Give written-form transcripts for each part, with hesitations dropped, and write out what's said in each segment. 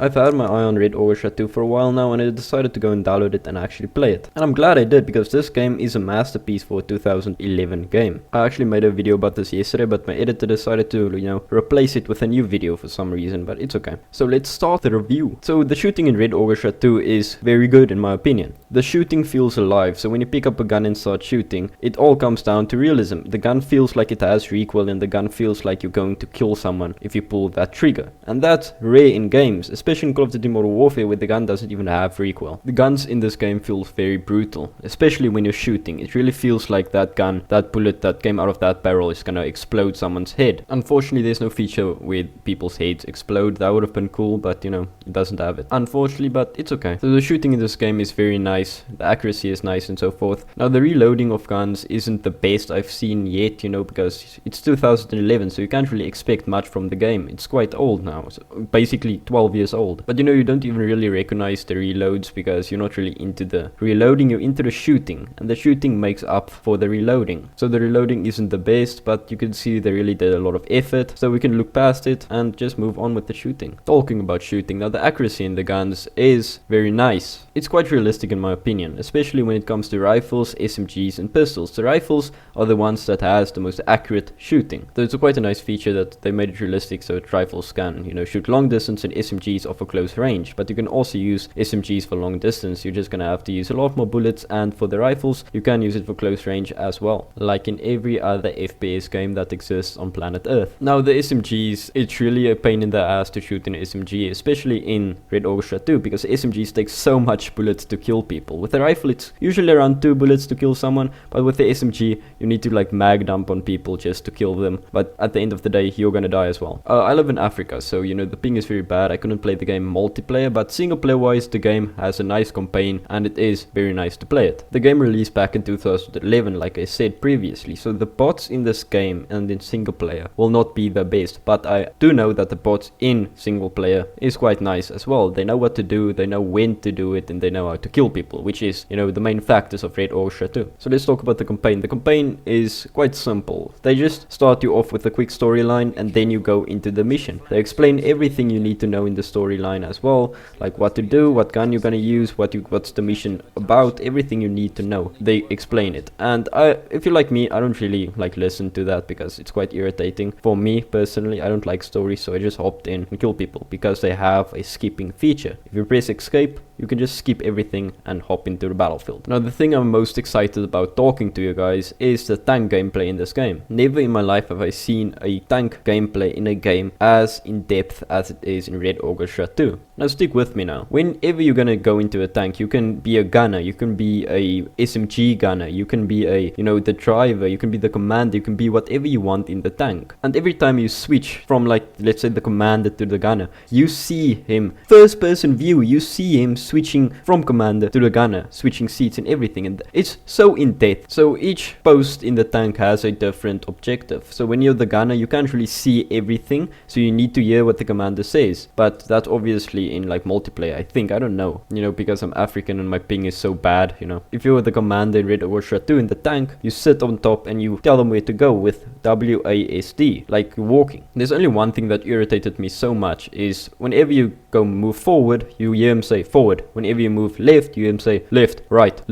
I've had my eye on Red Orchestra 2 for a while now, and I decided to go and download it and actually play it. And I'm glad I did, because this game is a masterpiece for a 2011 game. I actually made a video about this yesterday, but my editor decided to, replace it with a new video for some reason, but it's okay. So let's start the review. So the shooting in Red Orchestra 2 is very good in my opinion. The shooting feels alive, so when you pick up a gun and start shooting, it all comes down to realism. The gun feels like it has recoil, and the gun feels like you're going to kill someone if you pull that trigger. And that's rare in games, especially in Call of Duty Modern Warfare, where the gun doesn't even have recoil. The guns in this game feel very brutal, especially when you're shooting. It really feels like that gun, that bullet that came out of that barrel is gonna explode someone's head. Unfortunately, there's no feature where people's heads explode. That would have been cool, but it doesn't have it. Unfortunately, but it's okay. So the shooting in this game is very nice. The accuracy is nice and so forth. Now the reloading of guns isn't the best I've seen yet, because it's 2011, so you can't really expect much from the game. It's quite old now, so basically 12 years old. But you don't even really recognize the reloads because you're not really into the reloading, you're into the shooting, and the shooting makes up for the reloading. So the reloading isn't the best, but you can see they really did a lot of effort, so we can look past it and just move on with the shooting. Talking about shooting, now the accuracy in the guns is very nice. It's quite realistic in my opinion, especially when it comes to rifles, SMGs and pistols. The rifles are the ones that has the most accurate shooting. So it's quite a nice feature that they made it realistic, so that rifles can, shoot long distance and SMGs offer close range. But you can also use SMGs for long distance. You're just gonna have to use a lot more bullets, and for the rifles, you can use it for close range as well, like in every other FPS game that exists on planet Earth. Now the SMGs, it's really a pain in the ass to shoot an SMG, especially in Red Orchestra 2, because SMGs take so much bullets to kill people. With the rifle, it's usually around 2 bullets to kill someone, but with the SMG, you need to mag dump on people just to kill them. But at the end of the day, you're gonna die as well. I live in Africa, so the ping is very bad. I couldn't play the game multiplayer, but single player wise, the game has a nice campaign, and it is very nice to play it. The game released back in 2011, like I said previously, so the bots in this game and in single player will not be the best, but I do know that the bots in single player is quite nice as well. They know what to do, they know when to do it, and they know how to kill people, which is, the main factors of Red Orchestra 2. So let's talk about the campaign. The campaign is quite simple. They just start you off with a quick storyline, and then you go into the mission. They explain everything you need to know in the storyline as well, like what to do, what gun you're gonna use, what's the mission about, everything you need to know. They explain it. And if you're like me, I don't really listen to that because it's quite irritating. For me personally, I don't like stories, so I just hopped in and kill people because they have a skipping feature. If you press escape, you can just skip everything and hop into the battlefield. Now the thing I'm most excited about talking to you guys is the tank gameplay in this game. Never in my life have I seen a tank gameplay in a game as in depth as it is in Red Orchestra 2. Now stick with me now. Whenever you're gonna go into a tank, you can be a gunner, you can be a SMG gunner, you can be a, the driver, you can be the commander, you can be whatever you want in the tank. And every time you switch from let's say the commander to the gunner, you see him, first person view, you see him switching from commander to the gunner, switching seats and everything, and it's so in depth. So each post in the tank has a different objective. So when you're the gunner, you can't really see everything, so you need to hear what the commander says. But that's obviously in multiplayer, I think, I don't know, because I'm African and my ping is so bad, If you're the commander in Red Orchestra 2 in the tank, you sit on top and you tell them where to go with WASD, like walking. There's only one thing that irritated me so much is whenever you go move forward, you hear him say forward. Whenever you move left, you hear him say left, right,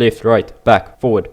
back, forward,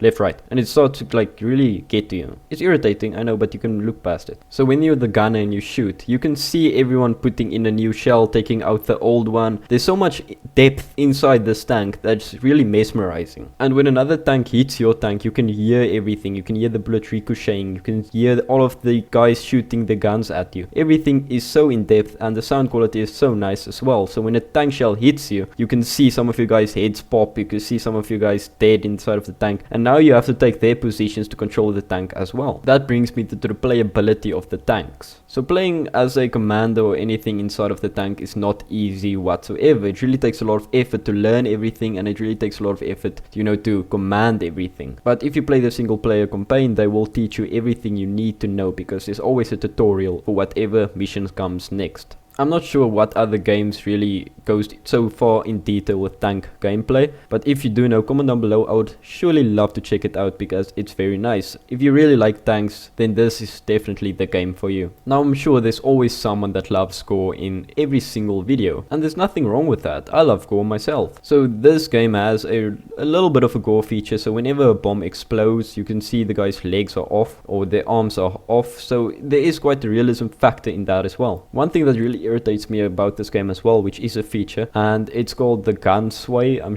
left, right. And it starts to really get to you. It's irritating, I know, but you can look past it. So when you're the gunner and you shoot, you can see everyone putting in a new shell, taking out the old one. There's so much depth inside this tank that's really mesmerizing. And when another tank hits your tank, you can hear everything. You can hear the bullet ricocheting, you can hear all of the guys shooting the guns at you. Everything is so in depth, and the sound quality is so nice as well. So when a tank shell hits you, you can see some of you guys' heads pop, you can see some of you guys dead inside of the tank, and now you have to take their positions to control the tank as well. That brings me to the playability of the tanks. So playing as a commander or anything inside of the tank is not easy whatsoever. It really takes a lot of effort to learn everything, and it really takes a lot of effort, to command everything. But if you play the single player campaign, they will teach you everything you need to know, because there's always a tutorial for whatever mission comes next. I'm not sure what other games really goes so far in detail with tank gameplay, but if you do know, comment down below. I would surely love to check it out because it's very nice. If you really like tanks, then this is definitely the game for you. Now I'm sure there's always someone that loves gore in every single video, and there's nothing wrong with that. I love gore myself. So this game has a little bit of a gore feature, so whenever a bomb explodes, you can see the guy's legs are off or their arms are off, so there is quite a realism factor in that as well. One thing that really irritates me about this game as well, which is a feature, and it's called the gun sway, I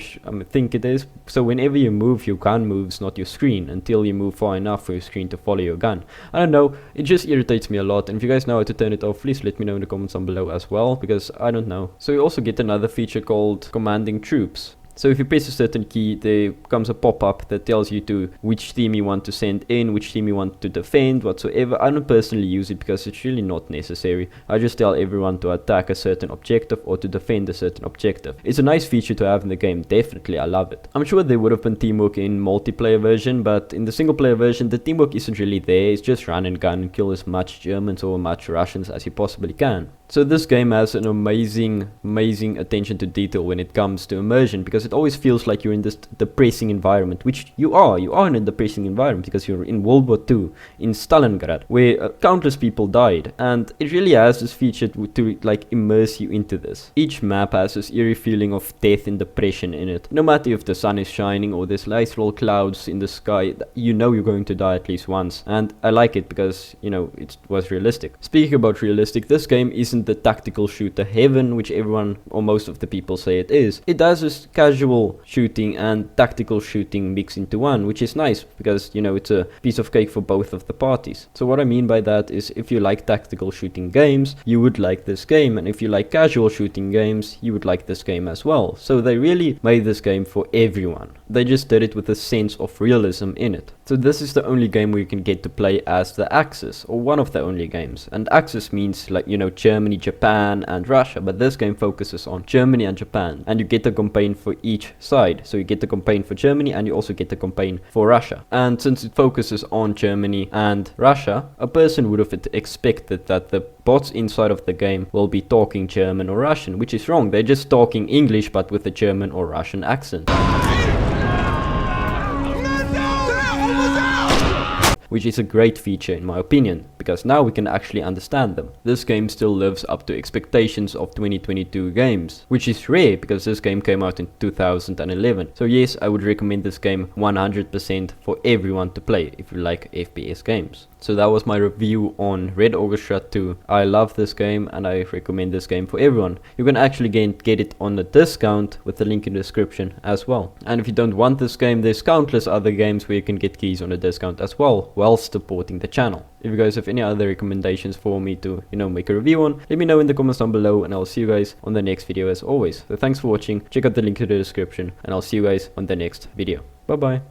think it is. So whenever you move, your gun moves, not your screen, until you move far enough for your screen to follow your gun. I don't know, it just irritates me a lot, and if you guys know how to turn it off, please let me know in the comments down below as well, because I don't know. So you also get another feature called commanding troops. So if you press a certain key, there comes a pop-up that tells you to which team you want to send in, which team you want to defend, whatsoever. I don't personally use it because it's really not necessary. I just tell everyone to attack a certain objective or to defend a certain objective. It's a nice feature to have in the game, definitely, I love it. I'm sure there would have been teamwork in multiplayer version, but in the single player version, the teamwork isn't really there. It's just run and gun and kill as much Germans or much Russians as you possibly can. So this game has an amazing attention to detail when it comes to immersion, because it always feels like you're in this depressing environment, which you are in a depressing environment because you're in World War II, in Stalingrad, where countless people died, and it really has this feature to like immerse you into this. Each map has this eerie feeling of death and depression in it. No matter if the sun is shining or there's nice little clouds in the sky, you know you're going to die at least once, and I like it because, you know, it was realistic. Speaking about realistic, this game isn't the tactical shooter heaven, which everyone or most of the people say it is. It does this casual shooting and tactical shooting mix into one, which is nice because, you know, it's a piece of cake for both of the parties. So what I mean by that is, if you like tactical shooting games, you would like this game, and if you like casual shooting games, you would like this game as well. So they really made this game for everyone. They just did it with a sense of realism in it. So this is the only game where you can get to play as the Axis, or one of the only games. And Axis means, like, you know, Germany, Japan and Russia, but this game focuses on Germany and Japan, and you get a campaign for each side. So you get the campaign for Germany and you also get the campaign for Russia. And since it focuses on Germany and Russia, a person would have expected that the bots inside of the game will be talking German or Russian, which is wrong. They're just talking English but with a German or Russian accent. Which is a great feature in my opinion, because now we can actually understand them. This game still lives up to expectations of 2022 games, which is rare because this game came out in 2011. So yes, I would recommend this game 100% for everyone to play if you like FPS games. So that was my review on Red Orchestra 2. I love this game and I recommend this game for everyone. You can actually get it on a discount with the link in the description as well. And if you don't want this game, there's countless other games where you can get keys on a discount as well, while supporting the channel. If you guys have any other recommendations for me to, you know, make a review on, let me know in the comments down below, and I'll see you guys on the next video as always. So thanks for watching, check out the link in the description, and I'll see you guys on the next video. Bye bye.